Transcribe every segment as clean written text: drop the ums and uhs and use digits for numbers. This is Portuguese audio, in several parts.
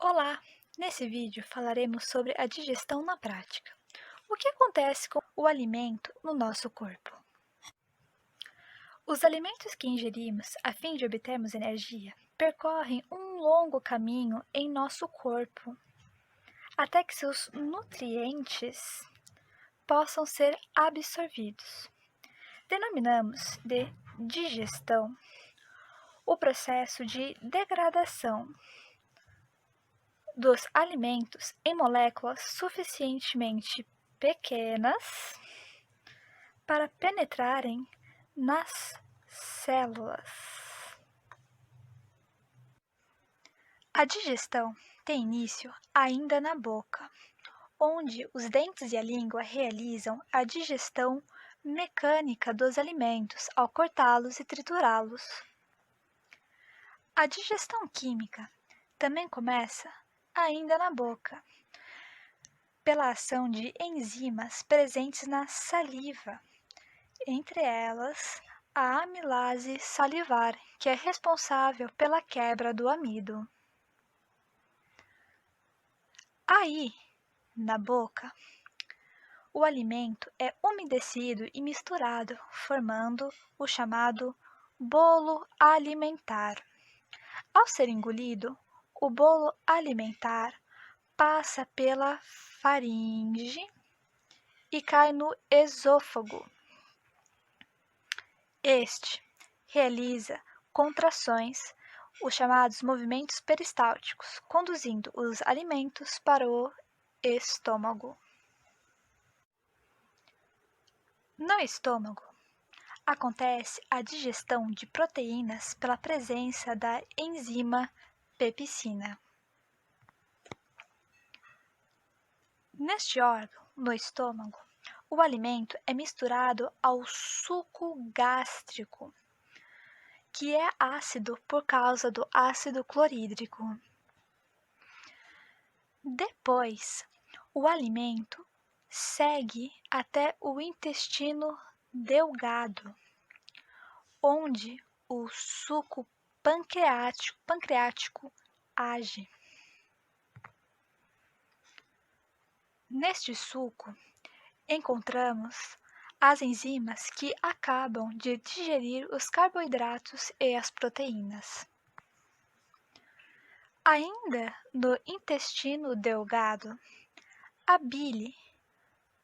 Olá! Nesse vídeo falaremos sobre a digestão na prática. O que acontece com o alimento no nosso corpo? Os alimentos que ingerimos a fim de obtermos energia percorrem um longo caminho em nosso corpo, até que seus nutrientes possam ser absorvidos. Denominamos de digestão o processo de degradação dos alimentos em moléculas suficientemente pequenas para penetrarem nas células. A digestão tem início ainda na boca, onde os dentes e a língua realizam a digestão mecânica dos alimentos ao cortá-los e triturá-los. A digestão química também começa ainda na boca, pela ação de enzimas presentes na saliva, entre elas a amilase salivar, que é responsável pela quebra do amido. Aí, na boca, o alimento é umedecido e misturado, formando o chamado bolo alimentar. Ao ser engolido, o bolo alimentar passa pela faringe e cai no esôfago. Este realiza contrações, os chamados movimentos peristálticos, conduzindo os alimentos para o estômago. No estômago, acontece a digestão de proteínas pela presença da enzima pepsina. Neste órgão, no estômago, o alimento é misturado ao suco gástrico, que é ácido por causa do ácido clorídrico. Depois, o alimento segue até o intestino delgado, onde o suco pancreático age. Neste suco, encontramos as enzimas que acabam de digerir os carboidratos e as proteínas. Ainda no intestino delgado, a bile,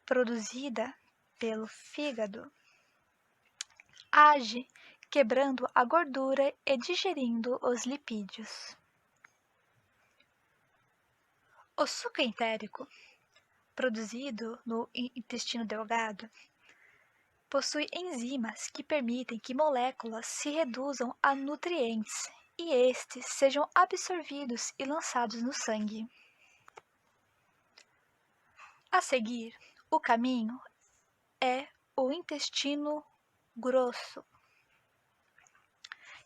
produzida pelo fígado, age quebrando a gordura e digerindo os lipídios. O suco entérico, produzido no intestino delgado, possui enzimas que permitem que moléculas se reduzam a nutrientes e estes sejam absorvidos e lançados no sangue. A seguir, o caminho é o intestino grosso,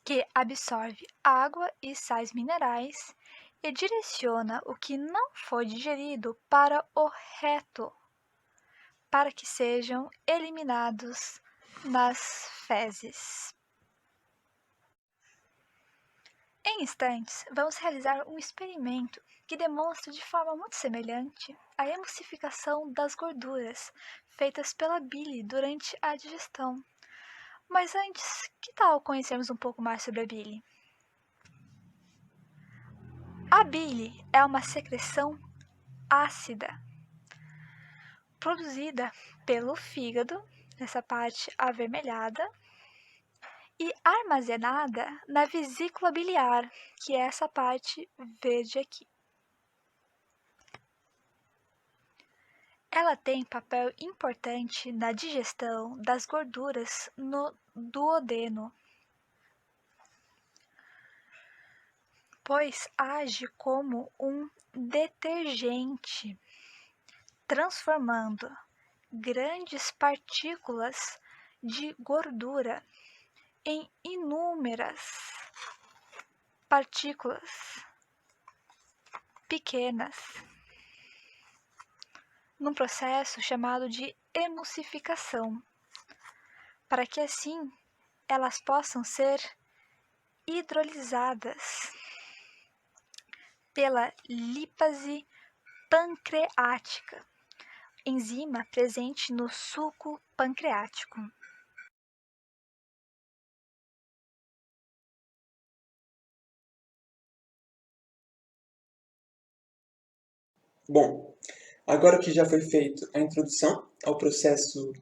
que absorve água e sais minerais e direciona o que não foi digerido para o reto, para que sejam eliminados nas fezes. Em instantes, vamos realizar um experimento que demonstra de forma muito semelhante a emulsificação das gorduras feitas pela bile durante a digestão. Mas antes, que tal conhecermos um pouco mais sobre a bile? A bile é uma secreção ácida, produzida pelo fígado, nessa parte avermelhada, e armazenada na vesícula biliar, que é essa parte verde aqui. Ela tem papel importante na digestão das gorduras no duodeno, pois age como um detergente, transformando grandes partículas de gordura em inúmeras partículas pequenas, num processo chamado de emulsificação, para que assim elas possam ser hidrolisadas pela lipase pancreática, enzima presente no suco pancreático. Bom, agora que já foi feita a introdução ao processo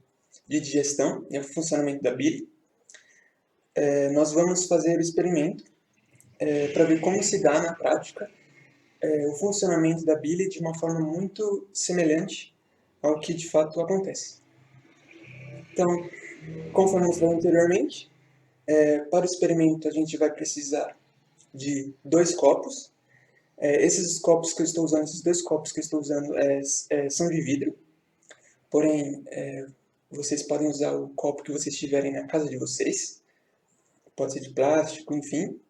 de digestão e ao funcionamento da bile, nós vamos fazer o experimento para ver como se dá na prática o funcionamento da bile de uma forma muito semelhante ao que de fato acontece. Então, conforme eu falei anteriormente, para o experimento a gente vai precisar de 2 copos. Esses copos que eu estou usando, esses 2 copos que eu estou usando são de vidro, porém vocês podem usar o copo que vocês tiverem na casa de vocês, pode ser de plástico, enfim.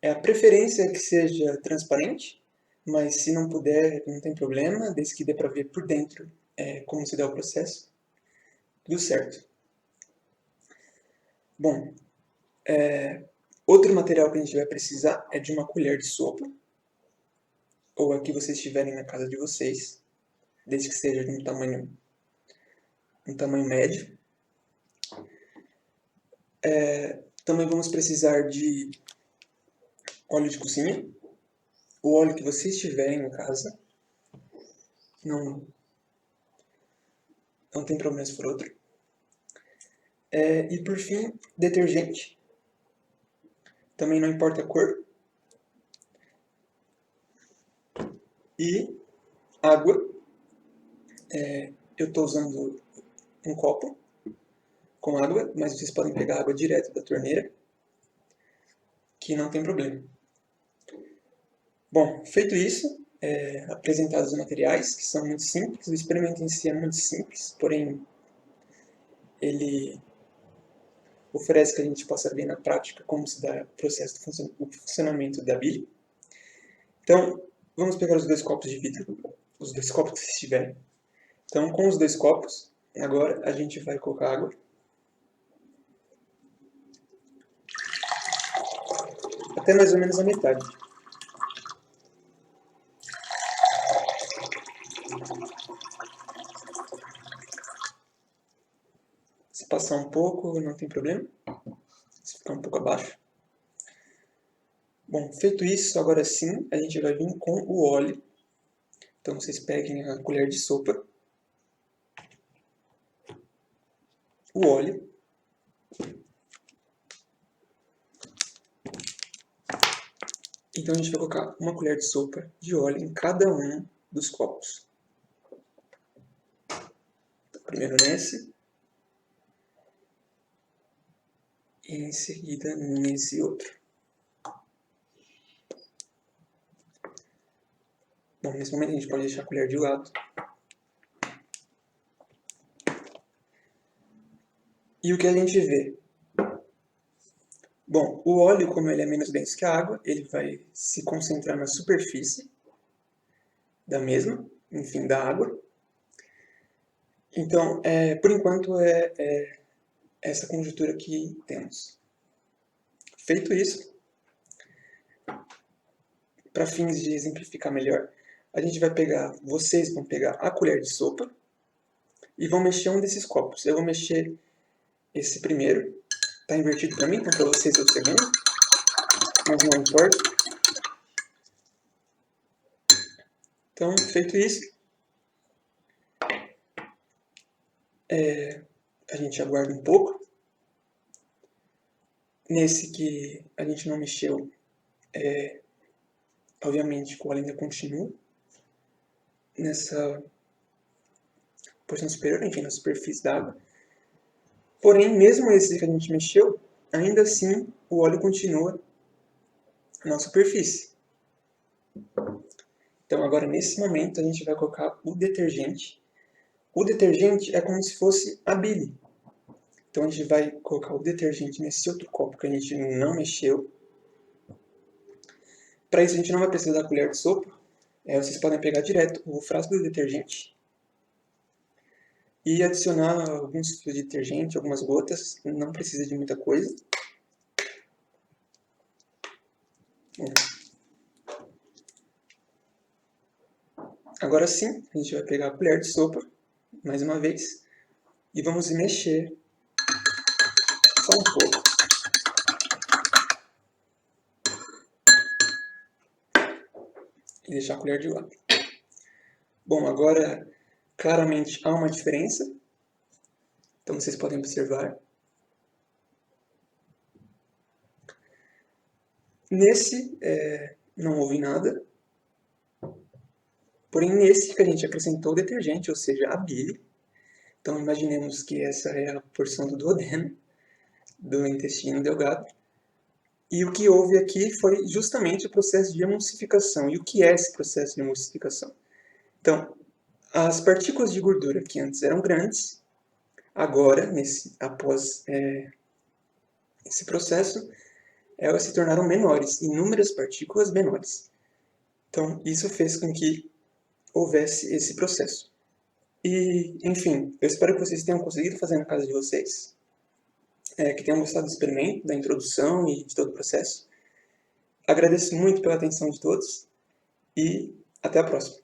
A preferência é que seja transparente, mas se não puder, não tem problema, desde que dê para ver por dentro como se dá o processo, tudo certo. Bom, outro material que a gente vai precisar é de uma colher de sopa, ou a que vocês tiverem na casa de vocês, desde que seja de um tamanho médio. Também vamos precisar de óleo de cozinha, o óleo que vocês tiverem em casa, não tem problema se for outro. E por fim, detergente, também não importa a cor, e água. Eu estou usando um copo com água, mas vocês podem pegar água direto da torneira, que não tem problema. Bom, feito isso, apresentados os materiais, que são muito simples, o experimento em si é muito simples, porém ele oferece que a gente possa ver na prática como se dá o processo do funcionamento da bile. Então, vamos pegar os 2 copos de vidro, os 2 copos que vocês tiverem. Então, com os 2 copos, agora a gente vai colocar água. Até mais ou menos a metade. Se passar um pouco, não tem problema. Se ficar um pouco abaixo. Bom, feito isso, agora sim, a gente vai vir com o óleo. Então, vocês peguem a colher de sopa, o óleo, então a gente vai colocar uma colher de sopa de óleo em cada um dos copos. Então, primeiro nesse, e em seguida nesse outro. Bom, nesse momento a gente pode deixar a colher de lado. E o que a gente vê? Bom, o óleo, como ele é menos denso que a água, ele vai se concentrar na superfície da mesma, enfim, da água. Então, por enquanto, é essa conjuntura que temos. Feito isso, para fins de exemplificar melhor, a gente vai pegar, vocês vão pegar a colher de sopa e vão mexer um desses copos. Eu vou mexer esse primeiro, tá invertido para mim, então para vocês é o segundo, mas não importa. Então, feito isso, a gente aguarda um pouco. Nesse que a gente não mexeu, obviamente o óleo ainda continua nessa porção superior, enfim, na superfície da água. Porém, mesmo esse que a gente mexeu, ainda assim o óleo continua na superfície. Então agora nesse momento a gente vai colocar o detergente. O detergente é como se fosse a bile. Então a gente vai colocar o detergente nesse outro copo que a gente não mexeu. Para isso a gente não vai precisar da colher de sopa. Vocês podem pegar direto o frasco do detergente e adicionar alguns fios de detergente, algumas gotas. Não precisa de muita coisa. Bom. Agora sim, a gente vai pegar a colher de sopa, mais uma vez, e vamos mexer só um pouco. E deixar a colher de lado. Bom, agora claramente há uma diferença. Então vocês podem observar. Nesse não houve nada. Porém, nesse que a gente acrescentou o detergente, ou seja, a bile. Então imaginemos que essa é a porção do duodeno, do intestino delgado. E o que houve aqui foi justamente o processo de emulsificação. E o que é esse processo de emulsificação? Então, as partículas de gordura que antes eram grandes, agora, após esse processo, elas se tornaram menores, inúmeras partículas menores. Então, isso fez com que houvesse esse processo. E, enfim, eu espero que vocês tenham conseguido fazer na casa de vocês, que tenham gostado do experimento, da introdução e de todo o processo. Agradeço muito pela atenção de todos e até a próxima.